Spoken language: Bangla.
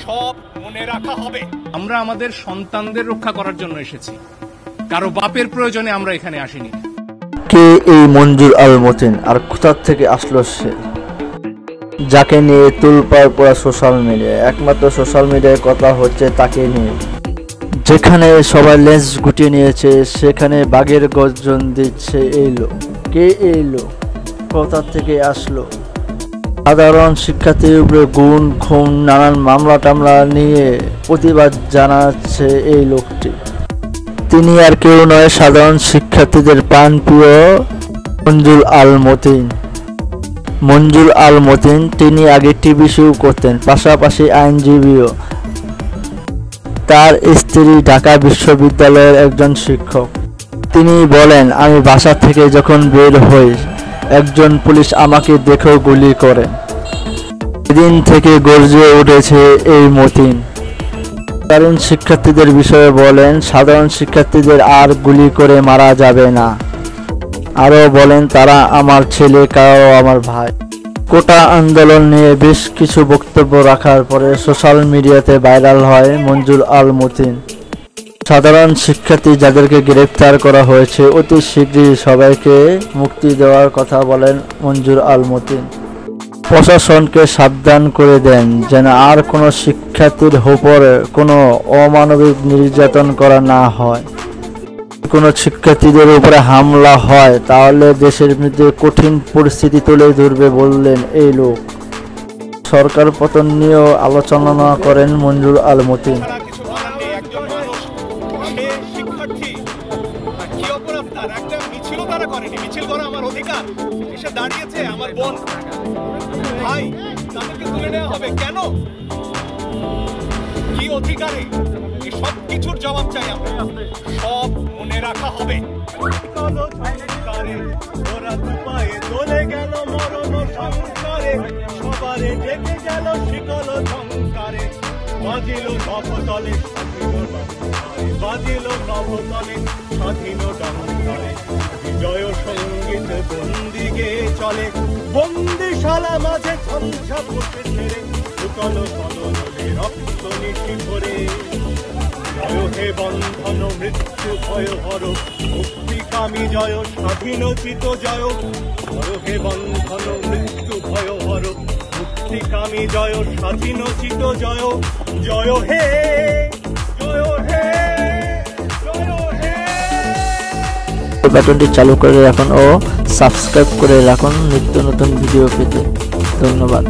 সব মনে রাখা হবে। আমরা আমাদের সন্তানদের রক্ষা করার জন্য এসেছি, কারো বাপের প্রয়োজনে আমরা এখানে আসিনি। কে এই মঞ্জুর আল মতিন, আর কোথা থেকে আসলো সে, যাকে নিয়ে তুলপাড় পড়া সোশ্যাল মিডিয়ায়? একমাত্র সোশ্যাল মিডিয়ায় কথা হচ্ছে তাকে নিয়ে। যেখানে সবাই লেন্স গুটিয়ে নিয়েছে, সেখানে বাঘের গর্জন দিচ্ছে এই লোক। কে এই লোক, কোথা থেকে আসলো? সাধারণ শিক্ষার্থীর উপরে গুণ খুন নানান মামলা টামলা নিয়ে প্রতিবাদ জানাচ্ছে এই লোকটি। তিনি আর কেউ নয়, সাধারণ শিক্ষার্থীদের প্রাণপ্রিয় মঞ্জুর আল মতিন। মঞ্জুর আল মতিন তিনি আগে টিভি শো করতেন, পাশাপাশি আইনজীবীও। তার স্ত্রী ঢাকা বিশ্ববিদ্যালয়ের একজন শিক্ষক। তিনি বলেন, আমি বাসা থেকে যখন বের হই, একজন পুলিশ আমাকে দেখেও গুলি করে। সেদিন থেকে গর্জে উঠেছে এই মতিন। সাধারণ শিক্ষার্থীদের বিষয়ে বলেন, সাধারণ শিক্ষার্থীদের আর গুলি করে মারা যাবে না। আরও বলেন, তারা আমার ছেলে, কারো আমার ভাই। কোটা আন্দোলন নিয়ে বেশ কিছু বক্তব্য রাখার পরে সোশ্যাল মিডিয়াতে ভাইরাল হয় মঞ্জুর আল মতিন। সাধারণ শিক্ষার্থী যাদেরকে গ্রেফতার করা হয়েছে, অতি শীঘ্রই সবাইকে মুক্তি দেওয়ার কথা বলেন মঞ্জুর আল মতিন। প্রশাসনকে সাবধান করে দেন যেন আর কোনো শিক্ষার্থীর উপরে কোনো অমানবিক নির্যাতন করা না হয়। কোনো শিক্ষার্থীদের উপরে হামলা হয় তাহলে দেশের মধ্যে কঠিন পরিস্থিতি তুলে ধরবে বললেন এই লোক। সরকার পতন নিয়েও আলোচনা করেন মঞ্জুর আল মতিন। মিছিল করা আমার অধিকার, এসে দাঁড়িয়েছে আমার বোন ভাই, তাদেরকে তুলে নেওয়া হবে কেন? কি অধিকারে? এই সব কিছুর জবাব চাই আমরা, সব মনে রাখা হবে। ওরা দুপায়ে চলে গেল মরণ সংসারে, সবারে ডেকে গেল শিকল সংসারে। বাজিল নভতলে বাজিল নভতলে স্বাধীন ডঙ্কারে। বিজয় সঙ্গীত বন্দিগে চলে, বন্দিশালা মাঝে ছঞ্ছা বসে ছেড়ে, লুকানো কলরে রক্ত নিশি ভরে। জয় হে বন্ধন মৃত্যু ভয় হর, মুক্তিকামী জয় স্বাধীনোচিত জয়। জয় হে বন্ধন মৃত্যু ভয় হর, মুক্তিকামী জয় স্বাধীনোচিত জয়। জয় হে, জয় হে, জয় হে। বাটনটি চালু করে রাখুন ও সাবস্ক্রাইব করে রাখুন নিত্য নতুন ভিডিও পেতে। ধন্যবাদ।